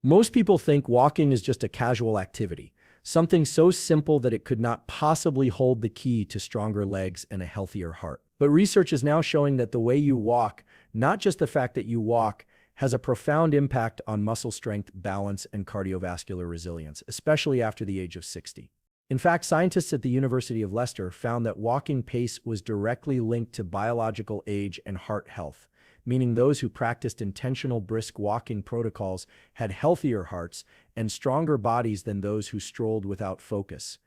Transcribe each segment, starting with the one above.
Most people think walking is just a casual activity, something so simple that it could not possibly hold the key to stronger legs and a healthier heart. But research is now showing that the way you walk, not just the fact that you walk, has a profound impact on muscle strength, balance, and cardiovascular resilience, especially after the age of 60. In fact, scientists at the University of Leicester found that walking pace was directly linked to biological age and heart health, meaning those who practiced intentional brisk walking protocols had healthier hearts and stronger bodies than those who strolled without focus.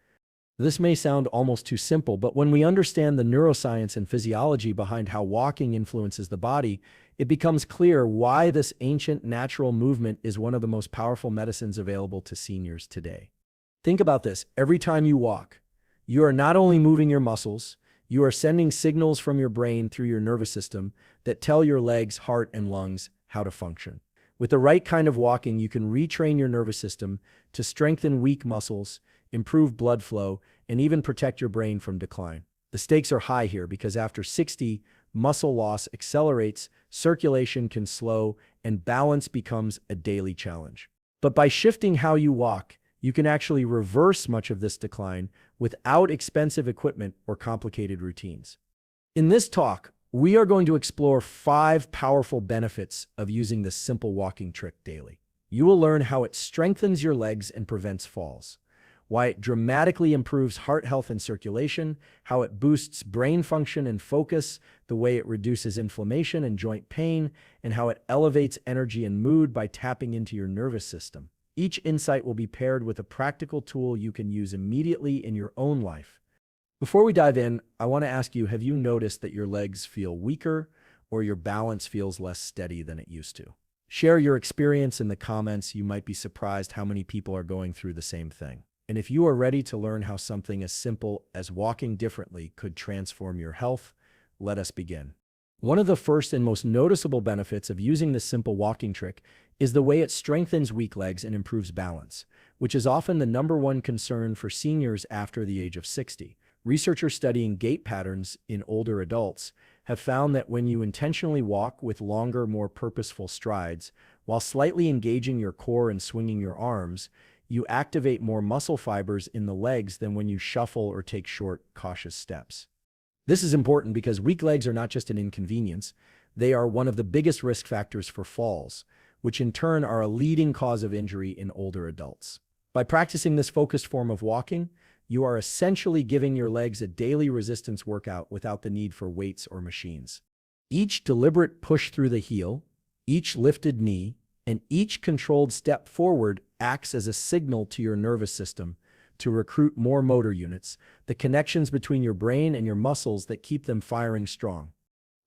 This may sound almost too simple, but when we understand the neuroscience and physiology behind how walking influences the body, it becomes clear why this ancient natural movement is one of the most powerful medicines available to seniors today. Think about this. Every time you walk, you are not only moving your muscles, you are sending signals from your brain through your nervous system that tell your legs, heart, and lungs how to function. With the right kind of walking, you can retrain your nervous system to strengthen weak muscles, improve blood flow, and even protect your brain from decline. The stakes are high here because after 60, muscle loss accelerates, circulation can slow, and balance becomes a daily challenge. But by shifting how you walk, you can actually reverse much of this decline without expensive equipment or complicated routines. In this talk, we are going to explore 5 powerful benefits of using this simple walking trick daily. You will learn how it strengthens your legs and prevents falls, why it dramatically improves heart health and circulation, how it boosts brain function and focus, the way it reduces inflammation and joint pain, and how it elevates energy and mood by tapping into your nervous system. Each insight will be paired with a practical tool you can use immediately in your own life. Before we dive in, I want to ask you, have you noticed that your legs feel weaker or your balance feels less steady than it used to? Share your experience in the comments. You might be surprised how many people are going through the same thing. And if you are ready to learn how something as simple as walking differently could transform your health, let us begin. One of the first and most noticeable benefits of using this simple walking trick is the way it strengthens weak legs and improves balance, which is often the #1 concern for seniors after the age of 60. Researchers studying gait patterns in older adults have found that when you intentionally walk with longer, more purposeful strides, while slightly engaging your core and swinging your arms, you activate more muscle fibers in the legs than when you shuffle or take short, cautious steps. This is important because weak legs are not just an inconvenience, they are one of the biggest risk factors for falls, which in turn are a leading cause of injury in older adults. By practicing this focused form of walking, you are essentially giving your legs a daily resistance workout without the need for weights or machines. Each deliberate push through the heel, each lifted knee, and each controlled step forward acts as a signal to your nervous system to recruit more motor units, the connections between your brain and your muscles that keep them firing strong.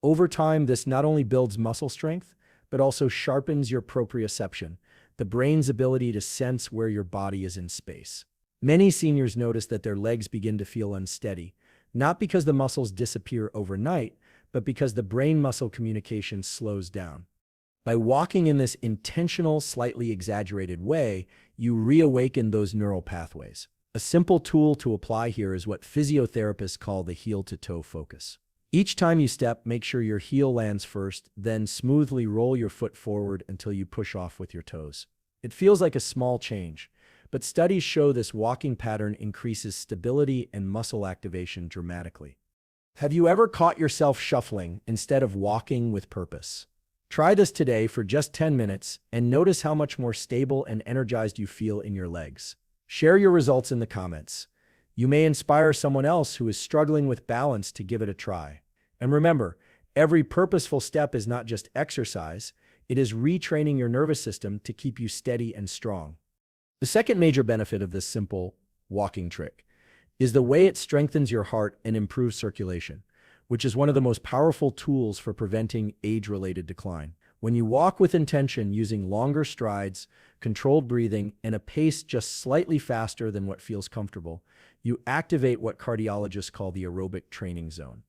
Over time, this not only builds muscle strength, but also sharpens your proprioception, the brain's ability to sense where your body is in space. Many seniors notice that their legs begin to feel unsteady, not because the muscles disappear overnight, but because the brain-muscle communication slows down. By walking in this intentional, slightly exaggerated way, you reawaken those neural pathways. A simple tool to apply here is what physiotherapists call the heel-to-toe focus. Each time you step, make sure your heel lands first, then smoothly roll your foot forward until you push off with your toes. It feels like a small change, but studies show this walking pattern increases stability and muscle activation dramatically. Have you ever caught yourself shuffling instead of walking with purpose? Try this today for just 10 minutes and notice how much more stable and energized you feel in your legs. Share your results in the comments. You may inspire someone else who is struggling with balance to give it a try. And remember, every purposeful step is not just exercise, it is retraining your nervous system to keep you steady and strong. The second major benefit of this simple walking trick is the way it strengthens your heart and improves circulation, which is one of the most powerful tools for preventing age-related decline. When you walk with intention using longer strides, controlled breathing, and a pace just slightly faster than what feels comfortable, you activate what cardiologists call the aerobic training zone.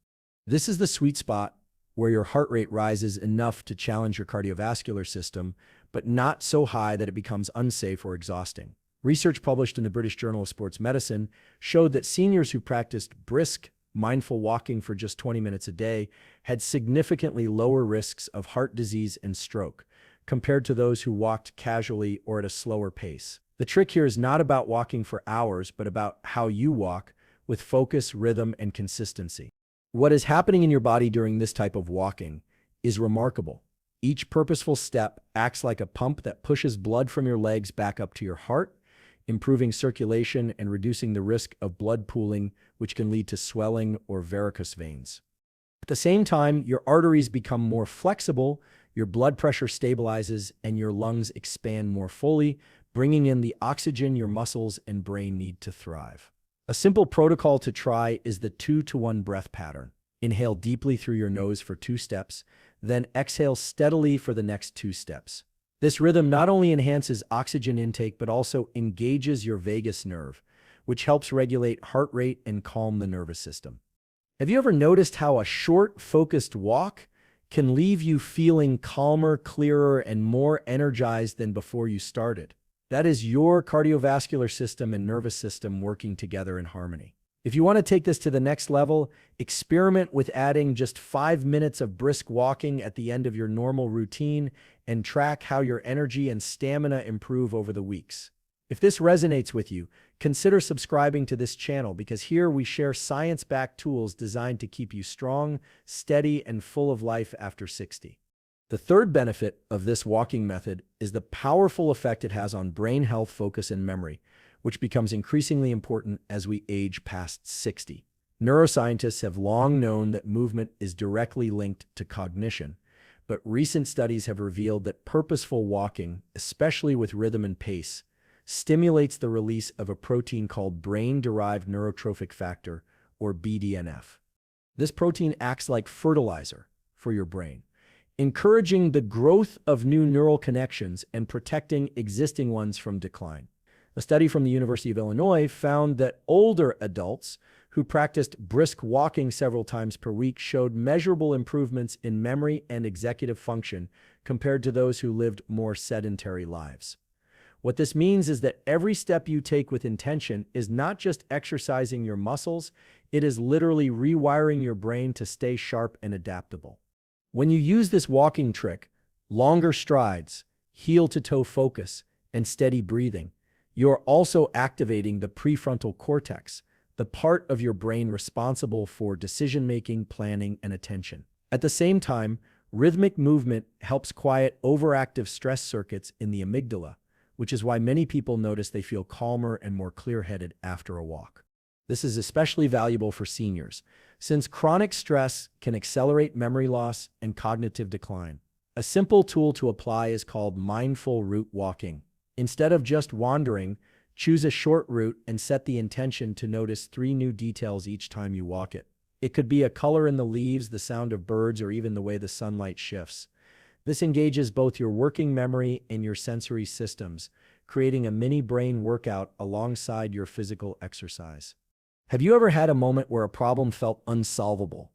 This is the sweet spot where your heart rate rises enough to challenge your cardiovascular system, but not so high that it becomes unsafe or exhausting. Research published in the British Journal of Sports Medicine showed that seniors who practiced brisk, mindful walking for just 20 minutes a day had significantly lower risks of heart disease and stroke, compared to those who walked casually or at a slower pace. The trick here is not about walking for hours, but about how you walk with focus, rhythm, and consistency. What is happening in your body during this type of walking is remarkable. Each purposeful step acts like a pump that pushes blood from your legs back up to your heart, improving circulation and reducing the risk of blood pooling, which can lead to swelling or varicose veins. At the same time, your arteries become more flexible, your blood pressure stabilizes, and your lungs expand more fully, bringing in the oxygen your muscles and brain need to thrive. A simple protocol to try is the 2-to-1 breath pattern. Inhale deeply through your nose for 2 steps, then exhale steadily for the next 2 steps. This rhythm not only enhances oxygen intake, but also engages your vagus nerve, which helps regulate heart rate and calm the nervous system. Have you ever noticed how a short, focused walk can leave you feeling calmer, clearer, and more energized than before you started? That is your cardiovascular system and nervous system working together in harmony. If you want to take this to the next level, experiment with adding just 5 minutes of brisk walking at the end of your normal routine and track how your energy and stamina improve over the weeks. If this resonates with you, consider subscribing to this channel, because here we share science-backed tools designed to keep you strong, steady, and full of life after 60. The third benefit of this walking method is the powerful effect it has on brain health, focus, and memory, which becomes increasingly important as we age past 60. Neuroscientists have long known that movement is directly linked to cognition, but recent studies have revealed that purposeful walking, especially with rhythm and pace, stimulates the release of a protein called brain-derived neurotrophic factor, or BDNF. This protein acts like fertilizer for your brain, encouraging the growth of new neural connections and protecting existing ones from decline. A study from the University of Illinois found that older adults who practiced brisk walking several times per week showed measurable improvements in memory and executive function compared to those who lived more sedentary lives. What this means is that every step you take with intention is not just exercising your muscles, it is literally rewiring your brain to stay sharp and adaptable. When you use this walking trick, longer strides, heel-to-toe focus, and steady breathing, you're also activating the prefrontal cortex, the part of your brain responsible for decision-making, planning, and attention. At the same time, rhythmic movement helps quiet overactive stress circuits in the amygdala, which is why many people notice they feel calmer and more clear-headed after a walk. This is especially valuable for seniors, since chronic stress can accelerate memory loss and cognitive decline. A simple tool to apply is called mindful route walking. Instead of just wandering, choose a short route and set the intention to notice 3 new details each time you walk it. It could be a color in the leaves, the sound of birds, or even the way the sunlight shifts. This engages both your working memory and your sensory systems, creating a mini brain workout alongside your physical exercise. Have you ever had a moment where a problem felt unsolvable,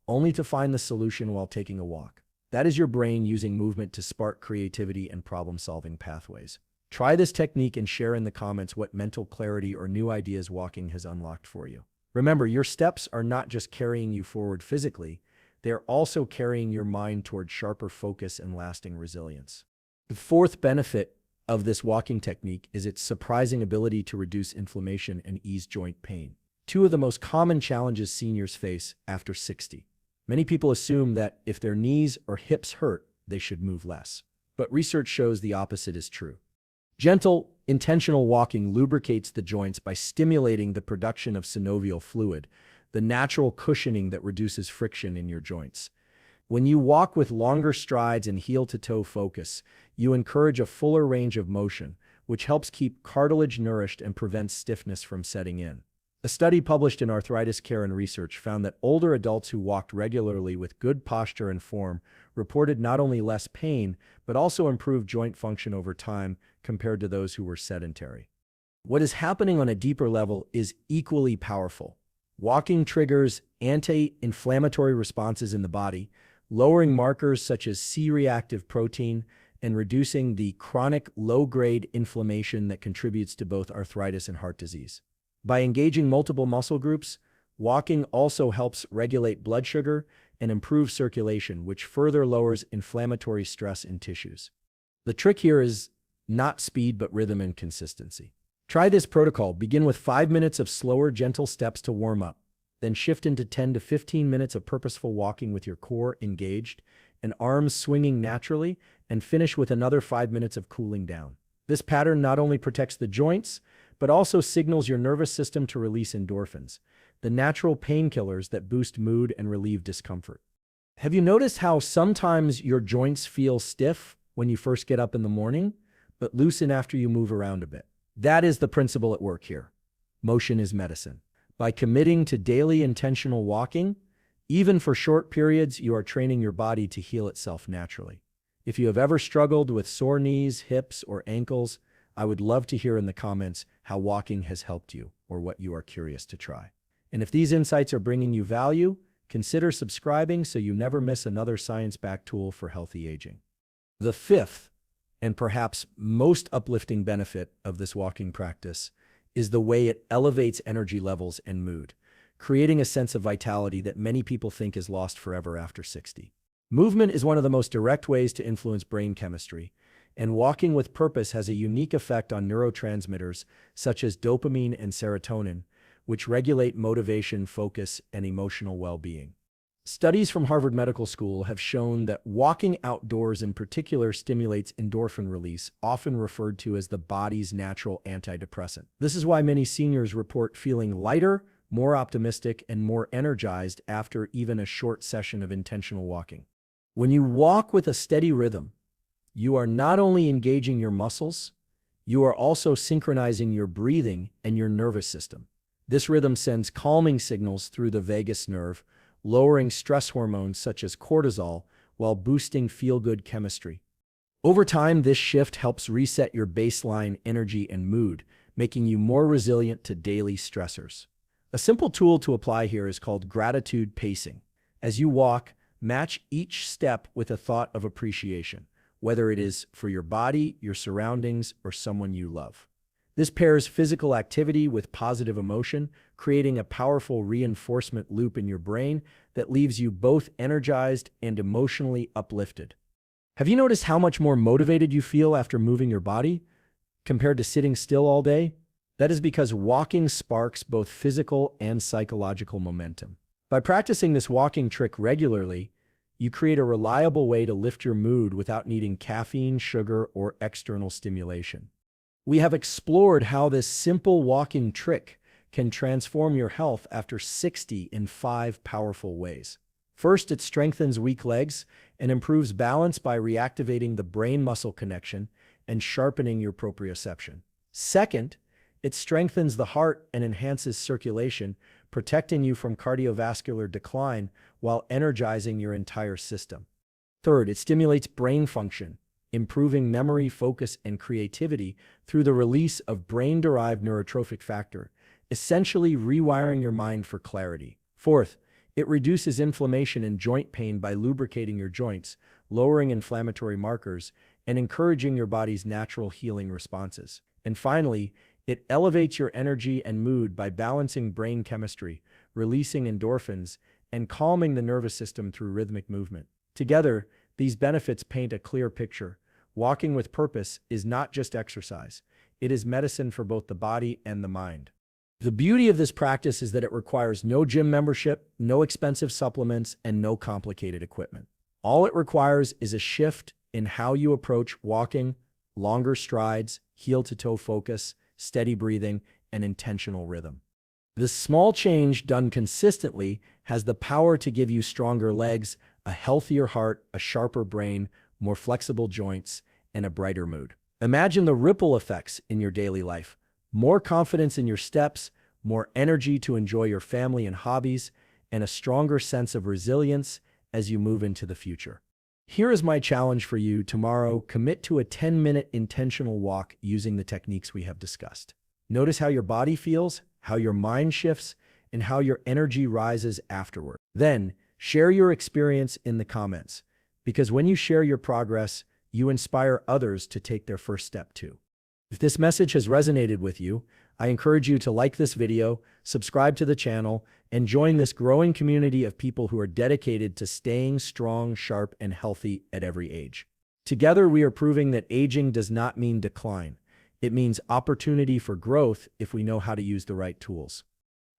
only to find the solution while taking a walk? That is your brain using movement to spark creativity and problem-solving pathways. Try this technique and share in the comments what mental clarity or new ideas walking has unlocked for you. Remember, your steps are not just carrying you forward physically, they are also carrying your mind toward sharper focus and lasting resilience. The fourth benefit of this walking technique is its surprising ability to reduce inflammation and ease joint pain, 2 of the most common challenges seniors face after 60. Many people assume that if their knees or hips hurt, they should move less. But research shows the opposite is true. Gentle, intentional walking lubricates the joints by stimulating the production of synovial fluid, the natural cushioning that reduces friction in your joints. When you walk with longer strides and heel-to-toe focus, you encourage a fuller range of motion, which helps keep cartilage nourished and prevents stiffness from setting in. A study published in Arthritis Care and Research found that older adults who walked regularly with good posture and form reported not only less pain, but also improved joint function over time compared to those who were sedentary. What is happening on a deeper level is equally powerful. Walking triggers anti-inflammatory responses in the body, lowering markers such as C-reactive protein and reducing the chronic low-grade inflammation that contributes to both arthritis and heart disease. By engaging multiple muscle groups, walking also helps regulate blood sugar and improve circulation, which further lowers inflammatory stress in tissues. The trick here is not speed, but rhythm and consistency. Try this protocol. Begin with 5 minutes of slower, gentle steps to warm up. Then shift into 10 to 15 minutes of purposeful walking with your core engaged and arms swinging naturally, and finish with another 5 minutes of cooling down. This pattern not only protects the joints, but also signals your nervous system to release endorphins, the natural painkillers that boost mood and relieve discomfort. Have you noticed how sometimes your joints feel stiff when you first get up in the morning, but loosen after you move around a bit? That is the principle at work here. Motion is medicine. By committing to daily intentional walking, even for short periods, you are training your body to heal itself naturally. If you have ever struggled with sore knees, hips, or ankles, I would love to hear in the comments how walking has helped you or what you are curious to try. And if these insights are bringing you value, consider subscribing so you never miss another science-backed tool for healthy aging. The fifth, and perhaps most uplifting benefit of this walking practice is the way it elevates energy levels and mood, creating a sense of vitality that many people think is lost forever after 60. Movement is one of the most direct ways to influence brain chemistry, and walking with purpose has a unique effect on neurotransmitters such as dopamine and serotonin, which regulate motivation, focus, and emotional well-being. Studies from Harvard Medical School have shown that walking outdoors in particular stimulates endorphin release, often referred to as the body's natural antidepressant. This is why many seniors report feeling lighter, more optimistic, and more energized after even a short session of intentional walking. When you walk with a steady rhythm, you are not only engaging your muscles, you are also synchronizing your breathing and your nervous system. This rhythm sends calming signals through the vagus nerve, lowering stress hormones such as cortisol while boosting feel-good chemistry. Over time, this shift helps reset your baseline energy and mood, making you more resilient to daily stressors. A simple tool to apply here is called gratitude pacing. As you walk, match each step with a thought of appreciation, whether it is for your body, your surroundings, or someone you love. This pairs physical activity with positive emotion, creating a powerful reinforcement loop in your brain that leaves you both energized and emotionally uplifted. Have you noticed how much more motivated you feel after moving your body compared to sitting still all day? That is because walking sparks both physical and psychological momentum. By practicing this walking trick regularly, you create a reliable way to lift your mood without needing caffeine, sugar, or external stimulation. We have explored how this simple walking trick can transform your health after 60 in 5 powerful ways. First, it strengthens weak legs and improves balance by reactivating the brain-muscle connection and sharpening your proprioception. Second, it strengthens the heart and enhances circulation, protecting you from cardiovascular decline while energizing your entire system. Third, it stimulates brain function, improving memory, focus, and creativity through the release of brain-derived neurotrophic factor, essentially rewiring your mind for clarity. Fourth, it reduces inflammation and joint pain by lubricating your joints, lowering inflammatory markers, and encouraging your body's natural healing responses. And finally, it elevates your energy and mood by balancing brain chemistry, releasing endorphins, and calming the nervous system through rhythmic movement. Together, these benefits paint a clear picture. Walking with purpose is not just exercise. It is medicine for both the body and the mind. The beauty of this practice is that it requires no gym membership, no expensive supplements, and no complicated equipment. All it requires is a shift in how you approach walking, longer strides, heel-to-toe focus, steady breathing, and intentional rhythm. This small change done consistently has the power to give you stronger legs, a healthier heart, a sharper brain, more flexible joints, and a brighter mood. Imagine the ripple effects in your daily life. More confidence in your steps, more energy to enjoy your family and hobbies, and a stronger sense of resilience as you move into the future. Here is my challenge for you tomorrow. Commit to a 10-minute intentional walk using the techniques we have discussed. Notice how your body feels, how your mind shifts, and how your energy rises afterward. Then, share your experience in the comments, because when you share your progress, you inspire others to take their first step too. If this message has resonated with you, I encourage you to like this video, subscribe to the channel, and join this growing community of people who are dedicated to staying strong, sharp, and healthy at every age. Together, we are proving that aging does not mean decline. It means opportunity for growth if we know how to use the right tools.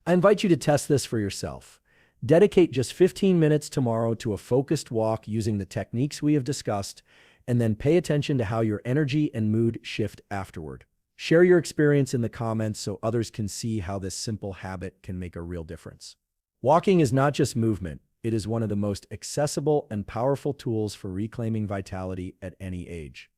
I invite you to test this for yourself. Dedicate just 15 minutes tomorrow to a focused walk using the techniques we have discussed, and then pay attention to how your energy and mood shift afterward. Share your experience in the comments so others can see how this simple habit can make a real difference. Walking is not just movement, it is one of the most accessible and powerful tools for reclaiming vitality at any age.